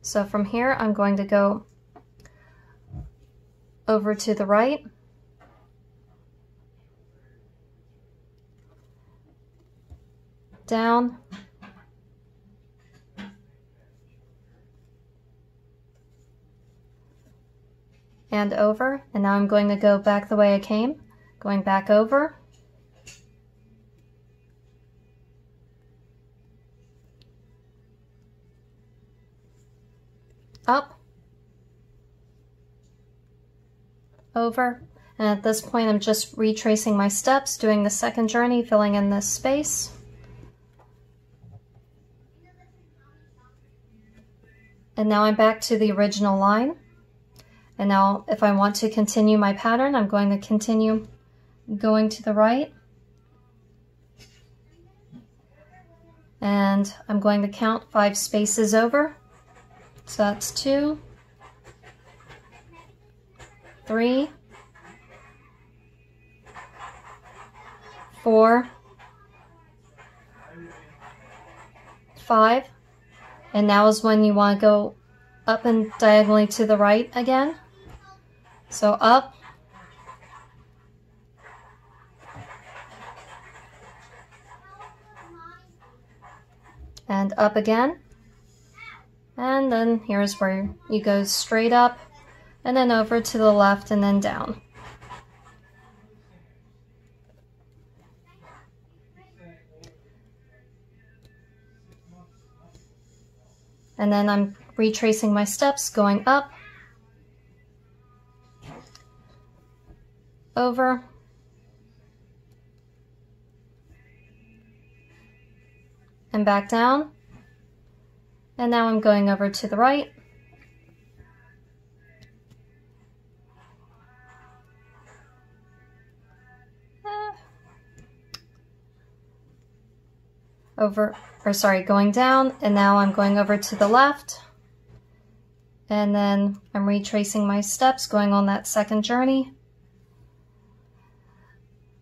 So from here, I'm going to go over to the right. Down. And over, and now I'm going to go back the way I came, going back over, up, over, and at this point I'm just retracing my steps, doing the second journey, filling in this space. And now I'm back to the original line. And now if I want to continue my pattern, I'm going to continue going to the right. And I'm going to count 5 spaces over. So that's 2, 3, 4, 5. And now is when you want to go up and diagonally to the right again. So up, and up again, And then here's where you go straight up and then over to the left and then down. And then I'm retracing my steps, going up, over, and back down. And now I'm going over to the right. Going down, and now I'm going over to the left. And then I'm retracing my steps, going on that second journey.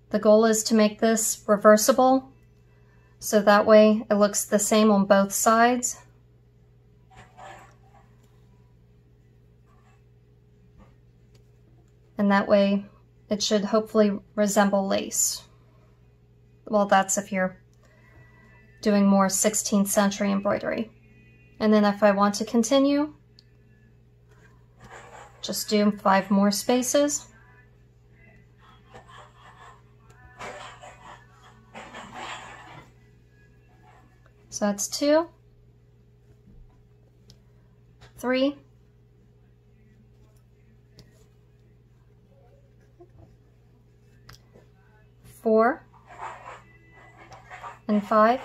The goal is to make this reversible, so that way it looks the same on both sides. And that way it should hopefully resemble lace. Well, that's if you're doing more 16th century embroidery. And then if I want to continue, just do 5 more spaces. So that's 2, 3, 4, and 5.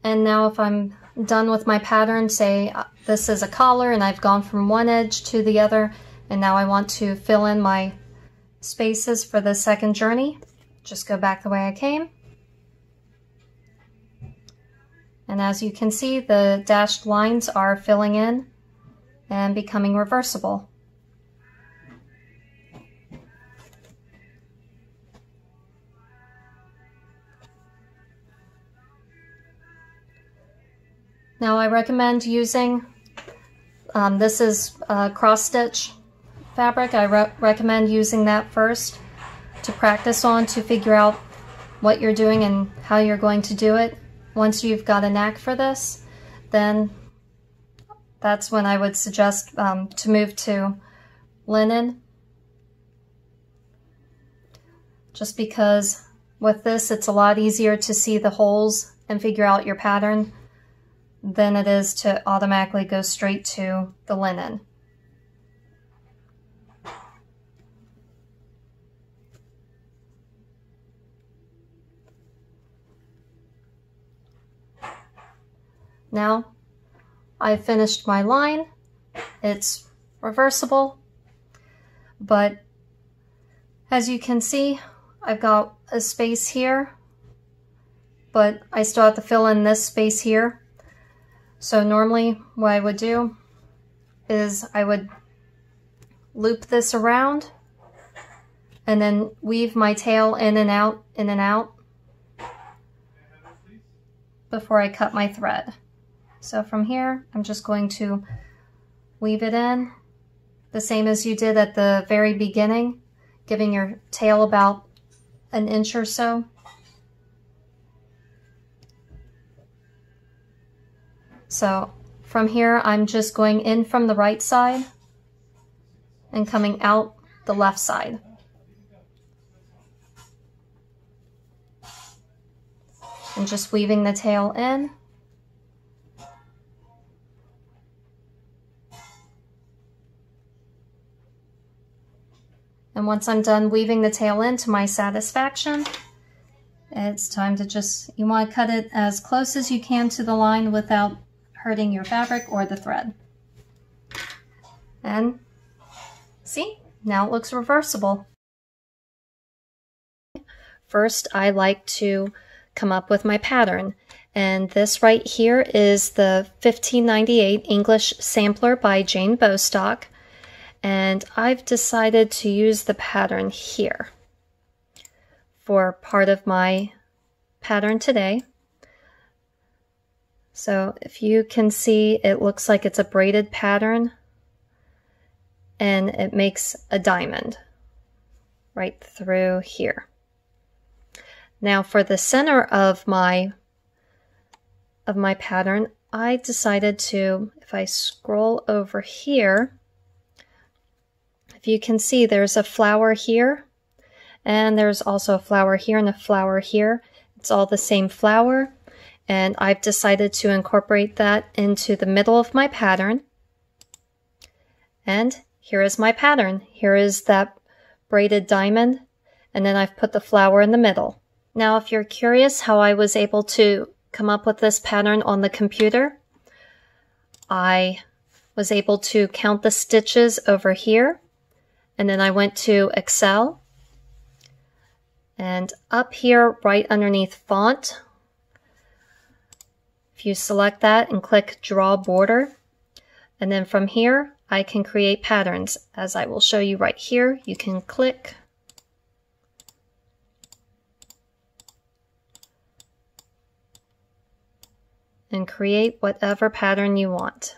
And now if I'm done with my pattern, say this is a collar and I've gone from one edge to the other, and now I want to fill in my spaces for the second journey, just go back the way I came. And as you can see, the dashed lines are filling in and becoming reversible. Now I recommend using, this is cross stitch fabric. I recommend using that first to practice on, to figure out what you're doing and how you're going to do it. Once you've got a knack for this, then that's when I would suggest to move to linen. Just because with this, it's a lot easier to see the holes and figure out your pattern than it is to automatically go straight to the linen. Now I've finished my line. It's reversible, but as you can see, I've got a space here, but I still have to fill in this space here. So normally what I would do is I would loop this around and then weave my tail in and out before I cut my thread. So from here, I'm just going to weave it in the same as you did at the very beginning, giving your tail about an inch or so. So from here, I'm just going in from the right side and coming out the left side. And just weaving the tail in. And once I'm done weaving the tail in to my satisfaction, it's time to you want to cut it as close as you can to the line without hurting your fabric or the thread. And see, now it looks reversible. First, I like to come up with my pattern. And this right here is the 1598 English Sampler by Jane Bostock. And I've decided to use the pattern here for part of my pattern today. So if you can see, it looks like it's a braided pattern and it makes a diamond right through here. Now for the center of my of my pattern, I decided to, if I scroll over here, if you can see, there's a flower here, and there's also a flower here and a flower here. It's all the same flower, and I've decided to incorporate that into the middle of my pattern. And here is my pattern. Here is that braided diamond, and then I've put the flower in the middle. Now, if you're curious how I was able to come up with this pattern on the computer, I was able to count the stitches over here, and then I went to Excel, and up here right underneath font, if you select that and click draw border, and then from here I can create patterns, as I will show you right here. You can click and create whatever pattern you want.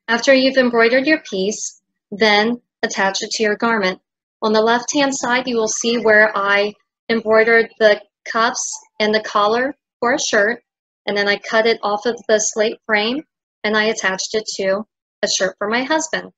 After you've embroidered your piece, then attach it to your garment. On the left-hand side, you will see where I embroidered the cuffs and the collar for a shirt, and then I cut it off of the slate frame and I attached it to a shirt for my husband.